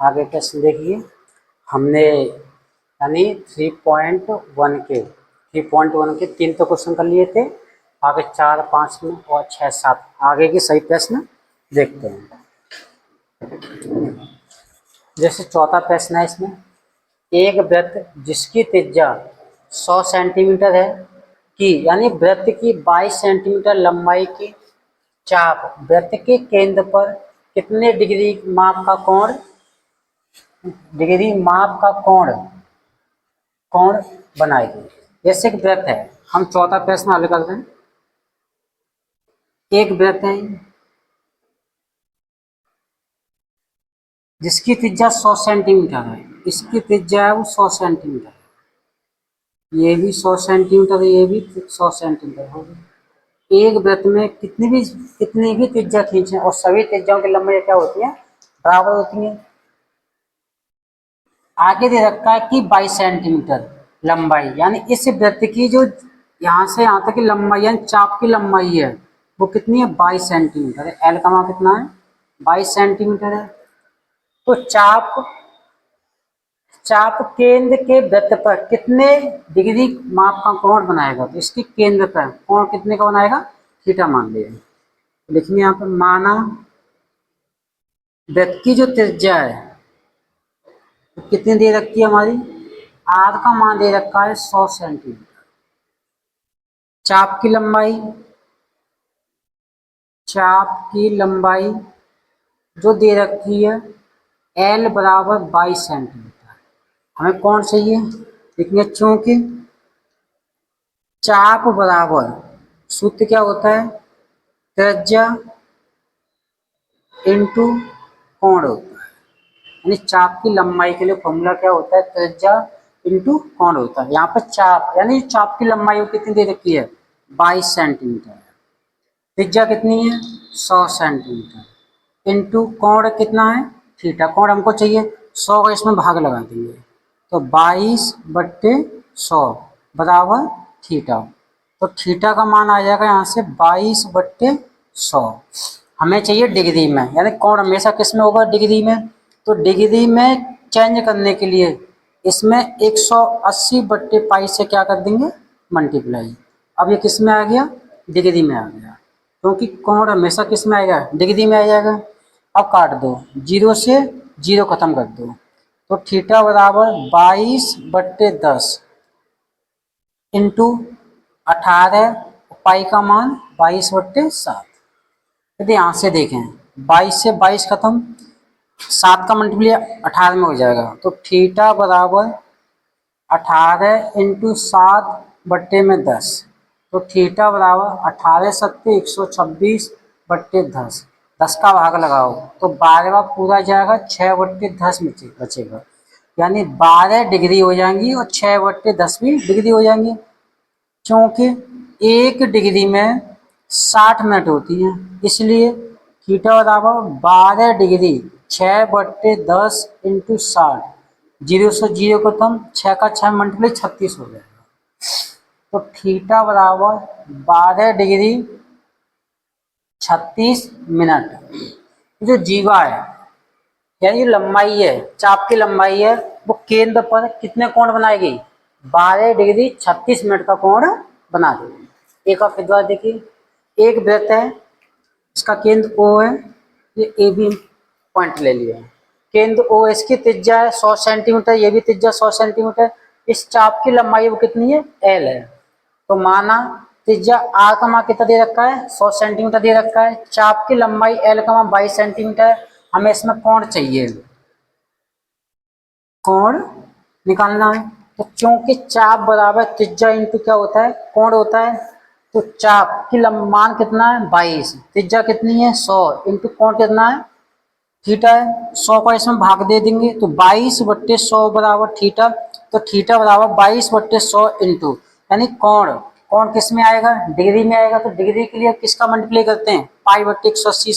आगे प्रश्न देखिए, हमने यानी 3.1 के 3 तो क्वेश्चन कर लिए थे। आगे 4, 5 में और 6, 7 आगे के सही प्रश्न देखते हैं। जैसे चौथा प्रश्न है इसमें, एक वृत्त जिसकी त्रिज्या 100 सेंटीमीटर है कि यानी वृत्त की 22 सेंटीमीटर लंबाई की चाप वृत्त के केंद्र पर कितने डिग्री माप का कोण बनाएगी। जैसे एक वृत्त है, हम चौथा प्रश्न हल करते हैं। एक वृत्त है जिसकी त्रिज्या 100 सेंटीमीटर है, इसकी त्रिज्या है वो 100 सेंटीमीटर, ये भी 100 सेंटीमीटर, ये भी 100 सेंटीमीटर होगी। एक वृत्त में कितनी भी त्रिज्या खींचे और सभी त्रिज्याओं की लंबाई क्या होती है, बराबर होती है। आगे दे रखा है कि 22 सेंटीमीटर लंबाई, यानी इस वृत्त की जो यहाँ से यहाँ तक की लंबाई यानी चाप की लंबाई है वो कितनी है, 22 सेंटीमीटर है। एल का मान कितना है, 22 सेंटीमीटर है। तो चाप केंद्र के वृत्त पर कितने डिग्री माप का कोण बनाएगा, तो इसके केंद्र पर कोण कितने का बनाएगा, थीटा मान लिया। लिखिए यहाँ पर, माना वृत्त की जो त्रिज्या है तो कितनी दे रखी है हमारी, आर का मान दे रखा है 100 सेंटीमीटर। चाप की लंबाई जो दे रखी है एल बराबर 22 सेंटीमीटर। हमें कौन चाहिए, देखिए चूंकि चाप बराबर सूत्र क्या होता है, त्रिज्या इंटू कोण होता है। यानी चाप की लंबाई के लिए फॉर्मूला क्या होता है, त्रिज्या इंटू कोण होता है। यहाँ पर चाप यानी चाप की लंबाई कितनी दे रखी है, 22 सेंटीमीटर। त्रिज्या कितनी है, 100 सेंटीमीटर इंटू कोण कितना है, थीटा। कोण हमको चाहिए 100 का, इसमें भाग लगा देंगे तो 22/100 बराबर थीटा। तो थीटा का मान आ जाएगा यहाँ से 22/100। हमें चाहिए डिग्री में, यानी कोण हमेशा किस में होगा, डिग्री में। तो डिग्री में चेंज करने के लिए इसमें 180/पाई से क्या कर देंगे, मल्टीप्लाई। अब ये किस में आ गया, डिग्री में आ गया, क्योंकि कोण हमेशा किस में आएगा, डिग्री में आ जाएगा। अब काट दो, 0 से 0 खत्म कर दो, तो थीटा बराबर 22/10 इंटू 18, पाई का मान 22/7। यदि यहाँ से देखें 22 से 22 खत्म, 7 का मल्टीप्लाई 18 में हो जाएगा, तो थीटा बराबर 18 इंटू 7/10, तो थीटा बराबर 18 सत्ते 126/10। 10 का भाग लगाओ तो 12वां पूरा जाएगा, 6/10 बचेगा, यानी 12 डिग्री हो जाएंगी और 6/10 भी डिग्री हो जाएंगी। क्योंकि एक डिग्री में 60 मिनट होती हैं, इसलिए थीटा बराबर 12 डिग्री 6/10 इंटू 60, 0 से 0 खत्म, 6 का 6 मल्टीप्लाई 36 हो जाएगा। तो थीटा बराबर 12 डिग्री 36 मिनट। जो जीवा है यानी लंबाई है, चाप की लंबाई है, वो केंद्र पर कितने कोण बनाएगी, 12 डिग्री 36 मिनट का कोण बना देगी। एक और फिर द्वारा देखिए, एक वृत्त है, इसका केंद्र O है, ये ए बी पॉइंट ले लिया है। केंद्र O, इसकी त्रिज्या है 100 सेंटीमीटर, ये भी त्रिज्या 100 सेंटीमीटर। इस चाप की लंबाई वो कितनी है, L है। तो माना त्रिज्या R का मान कितना दे रखा है, 100 सेंटीमीटर दे रखा है, चाप की लंबाई L का मान 22 सेंटीमीटर है। हमें इसमें कोण चाहिए, कोण निकालना है। तो क्योंकि चाप बराबर त्रिज्या इंटू क्या होता है, कोण होता है, तो चाप की मान कितना है 22, त्रिज्या कितनी है 100 इंटू कोण कितना है, थीटा है। 100 का इसमें भाग दे देंगे तो 22/100 बराबर थीटा। तो थीटा बराबर 22/100 इंटू, यानी कोण किस में आएगा, डिग्री में आएगा। तो डिग्री के लिए किसका मल्टीप्लाई करते हैं, पाई/180,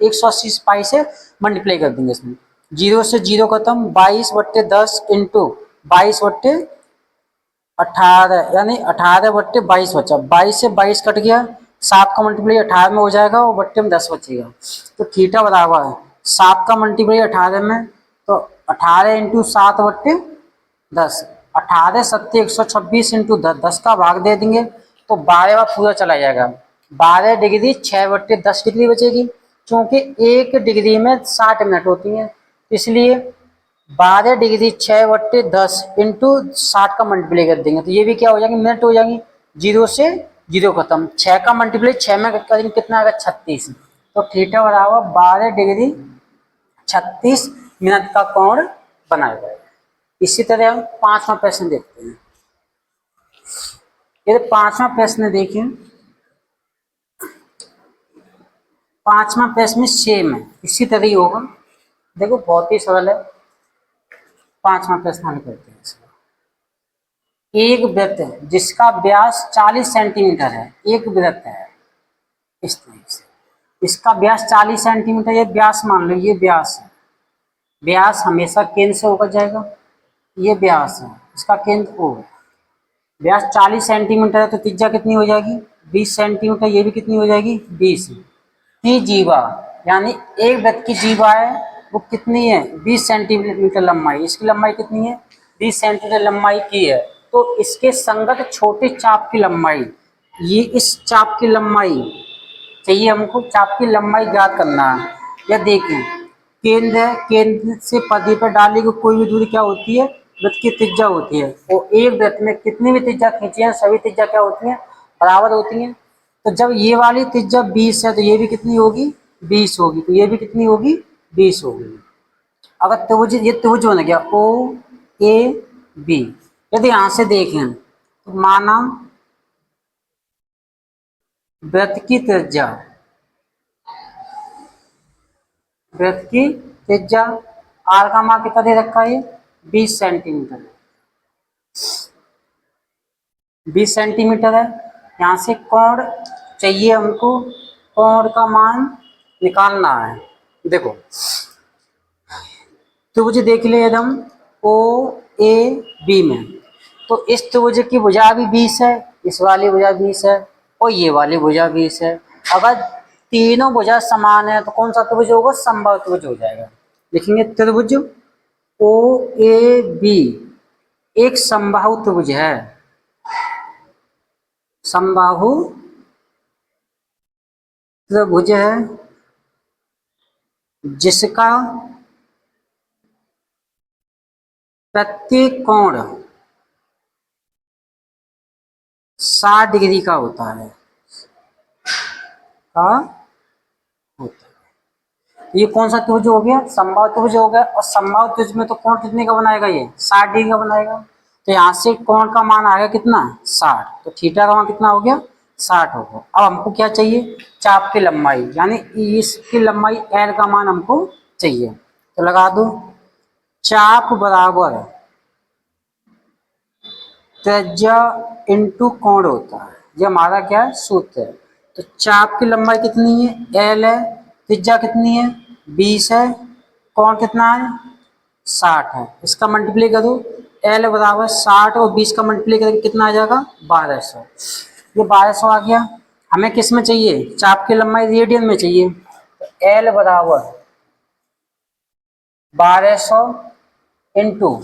180 पाई से मल्टीप्लाई कर देंगे इसमें। 0 से 0 खत्म, 22/10 इंटू 22/18, यानी 18/22 बचा। 22 से 22 कट गया, 7 का मल्टीप्लाई 18 में हो जाएगा और बट्टे में 10 बचेगा। तो थीटा बराबर है 7 का मल्टीप्लाई 18 में तो 18 इंटू 7/10, 18 सत्ते 126 इंटू 10 का भाग दे देंगे तो 12 पूरा चला जाएगा। 12 डिग्री 6/10 डिग्री बचेगी, क्योंकि 1 डिग्री में 60 मिनट होती हैं, इसलिए 12 डिग्री 6/10 इंटू 60 का मल्टीप्लाई कर देंगे तो ये भी क्या हो जाएंगे, मिनट हो जाएंगी। 0 से 0 खत्म, 6 का मल्टीप्लाई 6 में करेंगे कितना आएगा, 36। तो थीटा बराबर 12 डिग्री 36 मिनट का कोण बनाएगा। इसी तरह हम 5वां प्रश्न देखते हैं। ये 5वां प्रश्न देखिए, 5वां प्रश्न सेम है, इसी तरह ही होगा। देखो बहुत ही सरल है। 5वां प्रश्न हल करते हैं इसका। एक वृत्त है जिसका व्यास 40 सेंटीमीटर है, एक वृत्त है इस तरह से, इसका व्यास 40 सेंटीमीटर, ये व्यास मान लो, ये व्यास है। व्यास हमेशा केंद्र से होकर जाएगा, ये व्यास है, इसका केंद्र O है। व्यास 40 सेंटीमीटर है तो त्रिज्या कितनी हो जाएगी, 20 सेंटीमीटर, ये भी कितनी हो जाएगी, 20। की जीवा यानी एक वृत्त की जीवा है वो कितनी है, 20 सेंटीमीटर लंबाई, इसकी लंबाई कितनी है, 20 सेंटीमीटर लंबाई की है। तो इसके संगत छोटे चाप की लंबाई, ये इस चाप की लंबाई चाहिए हमको, चाप की लंबाई ज्ञात करना है। या देखें, केंद्र है, केंद्र से पदी पर डाली को कोई भी दूरी क्या होती है, वृत्त की त्रिज्या होती है। और एक वृत्त में कितनी भी त्रिज्या खींची है, सभी त्रिज्या क्या होती है, बराबर होती है। तो जब ये वाली त्रिज्या 20 है तो ये भी कितनी होगी, 20 होगी, तो ये भी कितनी होगी, 20 होगी। अगर त्रिभुज, ये त्रिभुज बन गया ओ ए बी। यदि यहां से देखें तो माना वृत्त की त्रिज्या, वृत्त की त्रिज्या आर का मान कितना दे रखा है, 20 सेंटीमीटर, 20 सेंटीमीटर है। यहाँ से कोण चाहिए हमको, कोण का मान निकालना है। देखो त्रिभुज देख ले एकदम ओ ए बी में, तो इस त्रिभुज की भुजा भी 20 है, इस वाली भुजा 20 है और ये वाली भुजा 20 है। अगर तीनों भुजा समान है तो कौन सा त्रिभुज होगा, समबाहु त्रिभुज हो जाएगा। लिखेंगे त्रिभुज ओ ए बी एक समबाहु त्रिभुज है, समबाहु त्रिभुज है जिसका प्रत्येक कोण 60 डिग्री का होता है, का होता है। ये कौन सा त्रिभुज हो गया, समबाहु त्रिभुज हो गया। और समबाहु त्रिभुज में तो कोण कितने का बनाएगा, ये 60 डिग्री का बनाएगा। तो यहाँ से कोण का मान आ गया कितना, 60, तो थीटा का मान कितना हो गया, 60 होगा। अब हमको क्या चाहिए, चाप की लंबाई, यानी इसकी लंबाई एल का मान हमको चाहिए। तो लगा दो, चाप बराबर त्रिज्या इंटू कोण होता है, ये हमारा क्या है, सूत्र है। तो चाप की लंबाई कितनी है, एल है, त्रिज्या कितनी है, 20 है, कोण कितना है, 60 है। इसका मल्टीप्लाई करो, एल बराबर 60 और 20 का मल्टीप्लाई करके कितना आ जाएगा, 1200। ये 1200 आ गया। हमें किस में चाहिए, चाप की लंबाई रेडियन में चाहिए। तो एल बराबर 1200 इंटू,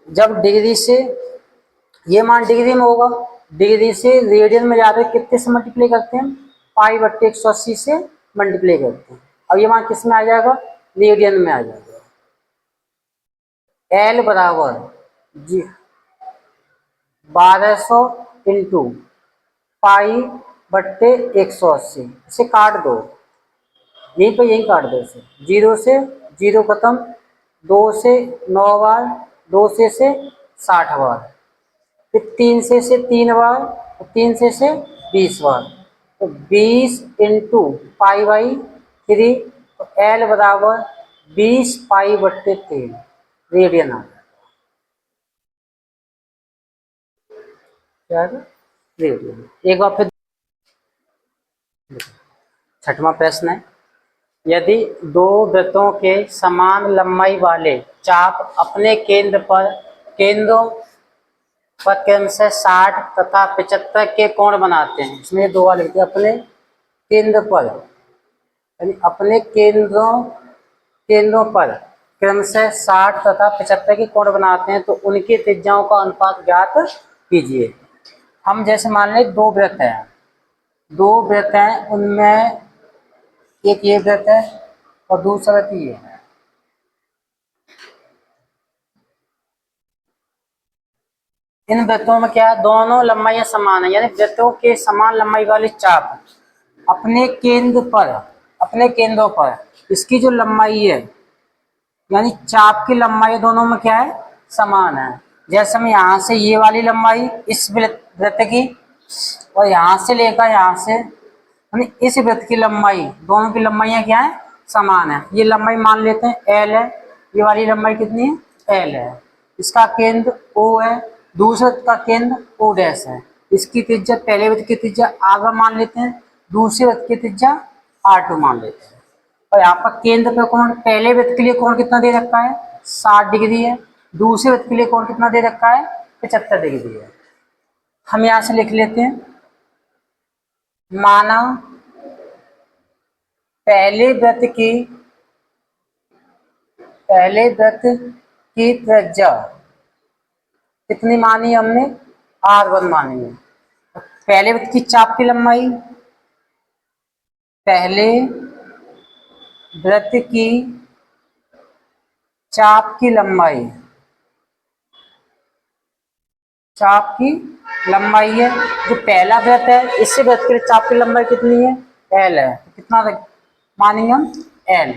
जब डिग्री से, ये मान डिग्री में होगा, डिग्री से रेडियन में जाते हैं कितने से मल्टीप्लाई करते हैं, पाई/180 से मल्टीप्लाई करते हैं। अब ये मान किस में आ जाएगा, रेडियन में आ जाएगा। एल बराबर जी 1200 इंटू पाई/180, इसे काट दो, यहीं पे यहीं काट दो इसे, 0 से 0 खत्म, 2 से 9 बार, 2 से 60 बार, फिर 3 से 3 बार, 3 से 20 बार, तो 20 इंटू पाई/3, तो एल बराबर 20 पाई/3 रेडियन आ जाएगा। क्या है, रेडियन। एक बार फिर 6वां प्रश्न है, यदि दो वृत्तों के समान लंबाई वाले चाप अपने केंद्रों पर क्रमशः 60 तथा 75 के कोण बनाते हैं, इसमें दो वाले अपने केंद्र पर, यानी अपने केंद्रों पर क्रमशः 60 तथा 75 के कोण बनाते हैं तो उनकी त्रिज्याओं का अनुपात ज्ञात कीजिए। हम जैसे मान लें दो वृत्त हैं, उनमें एक ये वृत्त है और दूसरा वृत्त ये है। इन वृत्तों में क्या है, दोनों लंबाइयां समान है, यानी वृत्तों के समान लंबाई वाली चाप अपने केंद्रों पर इसकी जो लंबाई है, यानी चाप की लंबाई दोनों में क्या है, समान है। जैसे हम यहाँ से ये वाली लंबाई इस वृत्त की और यहाँ से लेकर यहाँ से यानी इस वृत्त की लंबाई, दोनों की लंबाइयाँ क्या है, समान है। ये लंबाई मान लेते हैं एल है, ये वाली लंबाई कितनी है, एल है। इसका केंद्र ओ है, दूसरे वृत्त का केंद्र ओ डैश है। इसकी त्रिज्या, पहले वृत्त की त्रिज्या आर मान लेते हैं, दूसरे वृत्त की त्रिज्या R2 मान लेते हैं। और यहाँ पर केंद्र पर कोण, पहले वृत्त के लिए कोण कितना दे रखा है, 60 डिग्री है। दूसरे वृत्त के लिए कोण कितना दे रखा है, 75 डिग्री है। हम यहाँ से लिख लेते हैं, माना पहले वृत्त की त्रिज्या कितनी मानी हमने, R1 मानी है। पहले वृत्त की चाप की लंबाई, पहले वृत्त की चाप की लंबाई है। जो पहला वृत्त है, इससे वृत्त के लिए चाप की लंबाई कितनी है, एल है। तो कितना मानेंगे हम, एल।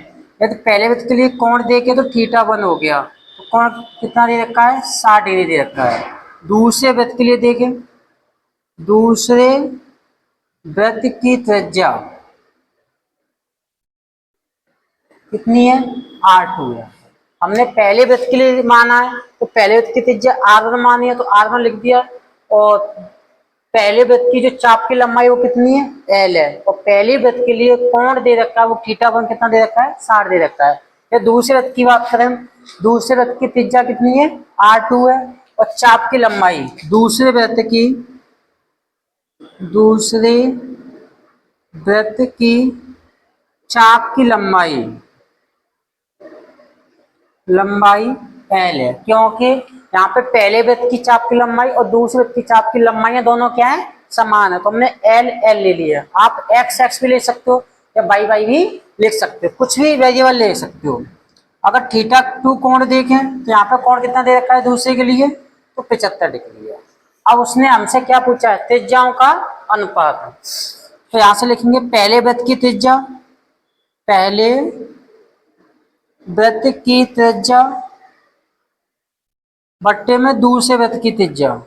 यदि पहले वृत्त के लिए कोण देखे तो θ1 हो गया, तो कोण कितना दे रखा है, 60 डिग्री दे रखा है। दूसरे वृत्त के लिए देखें, दूसरे वृत्त की त्रिज्या कितनी है, R2 है। हमने पहले वृत्त के लिए माना है तो पहले वृत्त की त्रिज्या R1 मानी है तो R1 लिख दिया, और पहले वृत्त की जो चाप की लंबाई वो कितनी है, L है। और पहले वृत्त के लिए कोण दे रखा है वो θ1 कितना दे रखा है, 60 दे रखा है। या दूसरे वृत्त की बात करें, दूसरे वृत्त की त्रिज्या कितनी है, R2 है। और चाप की लंबाई, दूसरे वृत्त की चाप की लंबाई L है, क्योंकि यहाँ पे पहले वृत्त की चाप की लंबाई और दूसरे वृत्त की चाप की लंबाई दोनों क्या है, समान है। तो हमने L ले लिया। आप x भी ले सकते हो या y भी लिख सकते हो, कुछ भी वेरिएबल ले सकते हो। अगर θ2 कोण देखें तो यहाँ पे कोण कितना दे रखा है दूसरे के लिए, तो 75 डिग्री है। अब उसने हमसे क्या पूछा है, त्रिज्याओं का अनुपात। तो यहाँ से लिखेंगे पहले वृत्त की त्रिज्या, पहले वृत्त की त्रिज्या बट्टे में दूसरे वृत्त की त्रिज्या,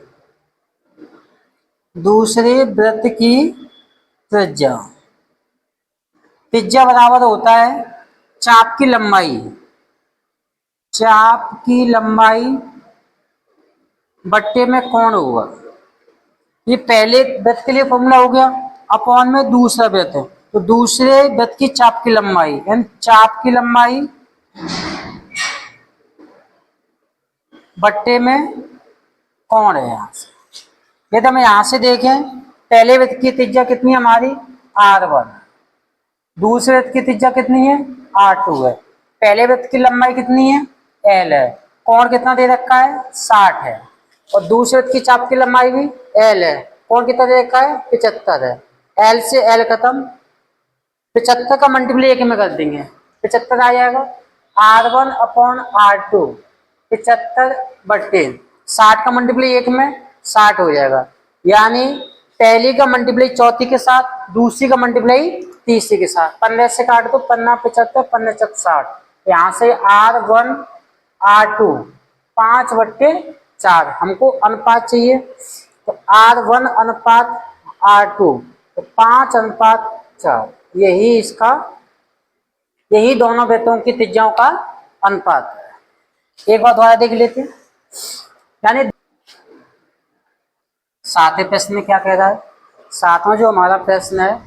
दूसरे वृत्त की त्रिज्या। त्रिज्या बराबर होता है चाप की लंबाई बट्टे में कोण होगा। ये पहले वृत्त के लिए फॉर्मूला हो गया, अपॉन में दूसरा वृत्त है तो दूसरे वृत्त की चाप की लंबाई, यानी चाप की लंबाई बट्टे में कोण है। यहाँ से यदि हम यहाँ से देखें, पहले वृत्त की त्रिज्या कितनी है हमारी, R1। दूसरे वृत्त की त्रिज्या कितनी है, R2 है। पहले वृत्त की लंबाई कितनी है, L है। कोण कितना दे रखा है, 60 है। और दूसरे वृत्त की चाप की लंबाई भी L है। कोण कितना दे रखा है, 75 है। L से L खत्म, 75 का मल्टीप्लाई एक में कर देंगे, 75 आ जाएगा। R1 अपॉन R2, 75 बट्टे 60 का मल्टीप्लाई एक में 60 हो जाएगा। यानी पहली का मल्टीप्लाई चौथी के साथ, दूसरी का मल्टीप्लाई तीसरी के साथ। 15 से काट दो, 15 75, 15 चक 60। यहाँ से R1 R2 5/4 हमको अनुपात चाहिए, तो R1 अनुपात R2 तो 5/4। यही दोनों वृत्तों की त्रिज्याओं का अनुपात है। एक बार दोबारा देख लेते हैं, यानी सातवें प्रश्न में क्या कह रहा है। सातवां जो हमारा प्रश्न है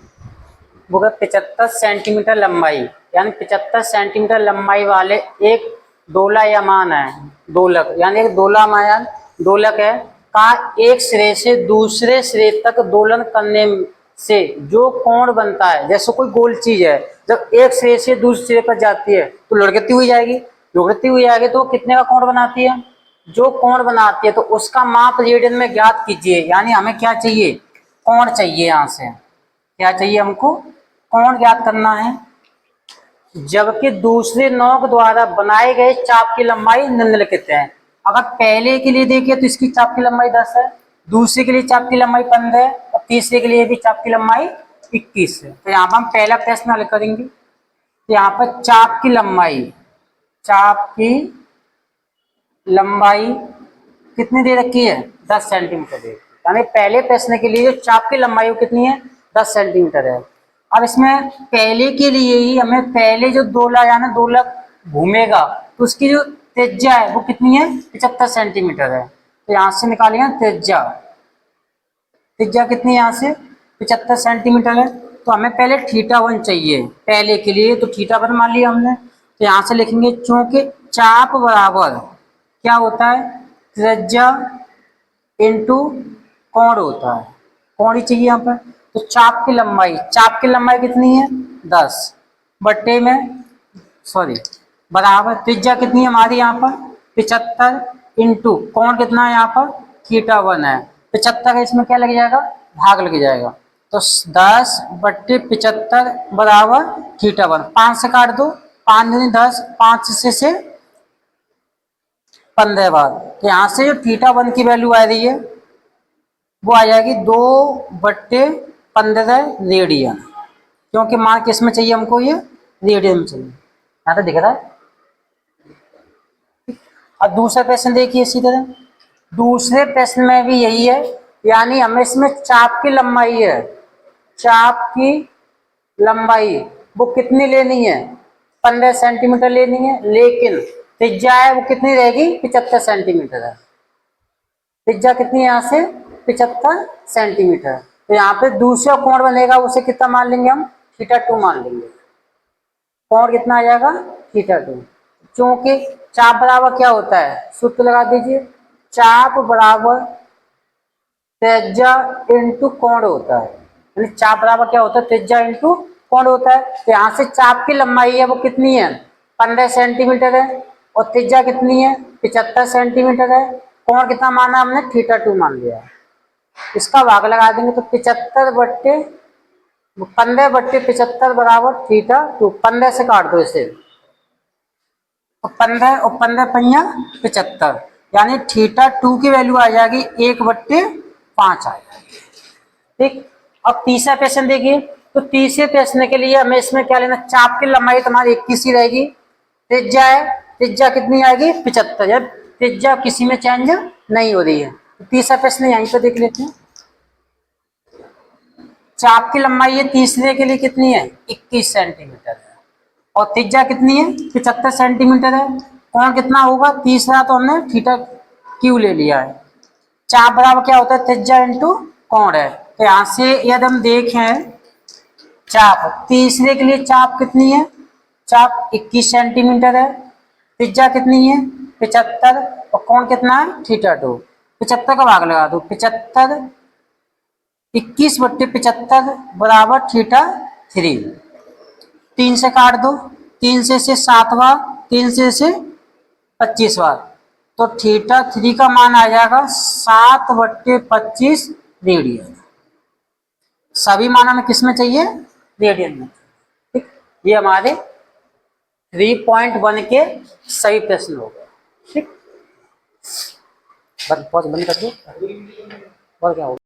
वो 75 सेंटीमीटर लंबाई, यानी 75 सेंटीमीटर लंबाई वाले एक दोलायमान है, दोलक यानी एक दोलक है का एक सिरे से दूसरे सिरे तक दोलन करने से जो कोण बनता है, जैसे कोई गोल चीज है जब एक सिरे से दूसरे सिरे पर जाती है तो लुढ़कती हुई जाएगी। घूरती हुई आगे तो कितने का कोण बनाती है, जो कोण बनाती है तो उसका माप रेडियन में ज्ञात कीजिए। यानी हमें क्या चाहिए, कोण चाहिए। यहाँ से क्या चाहिए हमको, कोण ज्ञात करना है। जबकि दूसरे नोक द्वारा बनाए गए चाप की लंबाई निम्नलिखित है। अगर पहले के लिए देखिए तो इसकी चाप की लंबाई 10 है, दूसरे के लिए चाप की लंबाई 15 है और तीसरे के लिए भी चाप की लंबाई 21 है। तो यहाँ पर हम पहला प्रश्न हल करेंगे। तो यहाँ पर चाप की लंबाई कितनी दे रखी है, 10 सेंटीमीटर दे। यानी पहले प्रश्न के लिए जो चाप की लंबाई वो कितनी है, 10 सेंटीमीटर है। अब इसमें पहले के लिए ही हमें पहले जो दोला यानी दोलक घूमेगा तो उसकी जो त्रिज्या है वो कितनी है, 75 सेंटीमीटर है। तो यहाँ से निकालिए त्रिज्या, त्रिज्या कितनी है यहाँ से 75 सेंटीमीटर है। तो हमें पहले θ1 चाहिए पहले के लिए, तो θ1 मान लिया हमने। तो यहाँ से लिखेंगे चूंकि चाप बराबर क्या होता है, त्रिज्या इंटू कोण होता है, कोण ही चाहिए यहाँ पर। तो चाप की लंबाई कितनी है 10 बट्टे में बराबर त्रिज्या कितनी है हमारी यहाँ पर 75 इंटू कोण कितना है यहाँ पर θ1 है 75, इसमें क्या लग जाएगा, भाग लग जाएगा। तो 10 बट्टे 75 बराबर θ1। 5 से काट दो, 5 दूनी 10, 5 से 15 बार। तो यहाँ से जो θ1 की वैल्यू आ रही है वो आ जाएगी 2 बट्टे 15 रेडियन, क्योंकि मान किस में चाहिए हमको, ये रेडियन में चाहिए। यहाँ तो दिख रहा है। अब दूसरा प्रश्न देखिए इसी तरह, दूसरे प्रश्न में भी यही है। यानी हमें इसमें चाप की लंबाई है, चाप की लंबाई वो कितनी लेनी है, 15 सेंटीमीटर लेनी है, लेकिन त्रिज्या है वो कितनी रहेगी, 75 सेंटीमीटर है। त्रिज्या कितनी है यहाँ से 75 सेंटीमीटर। तो यहाँ पे दूसरा कोण बनेगा उसे कितना मान लेंगे हम, θ2 मान लेंगे। कोण कितना आ जाएगा θ2। क्योंकि चाप बराबर क्या होता है, सूत्र लगा दीजिए, चाप बराबर त्रिज्या इंटू कोण होता है। यानी चाप बराबर क्या होता है, त्रिज्या इंटू कोण होता है। तो यहाँ से चाप की लंबाई है वो कितनी है 15 सेंटीमीटर है और त्रिज्या कितनी है 75 सेंटीमीटर है। कोण कितना माना हमने, θ2 मान लिया। इसका भाग लगा देंगे तो 15 बट्टे 75 बराबर θ2। 15 से काट दो इसे, तो 15 और 15 पहिया 75, यानी θ2 की वैल्यू आ जाएगी 1/5 आ जाएगी। ठीक। अब तीसरा प्रश्न देखिए, तो तीसरे प्रश्न के लिए हमें इसमें क्या लेना, चाप की लंबाई तुम्हारी 21 ही रहेगी, त्रिज्या है, त्रिज्या कितनी आएगी 75, जब त्रिज्या किसी में चेंज नहीं हो रही है। तो तीसरा प्रश्न यहीं पर देख लेते हैं। चाप की लंबाई है तीसरे के लिए कितनी है 21 सेंटीमीटर है और त्रिज्या कितनी है 75 सेंटीमीटर है। कोण कितना होगा, तीसरा तो हमने θ ले लिया है। चाप बराबर क्या होता है, त्रिज्या इंटू कोण है। तो यहाँ से यदि हम देखें चाप, तीसरे के लिए चाप कितनी है, चाप 21 सेंटीमीटर है, त्रिज्या कितनी है 75 और कोण कितना है θ2। 75 का भाग लगा दो, 75 21/75 बराबर θ3। 3 से काट दो, 3 से 7 बार, 3 से 25 बार, तो θ3 का मान आ जाएगा 7/25 रेडियन। सभी मान हमें किस में चाहिए, रेडियन में। ठीक, ये हमारे 3.1 के सभी प्रश्न हो गए। ठीक, बंद कर दो और क्या होगा।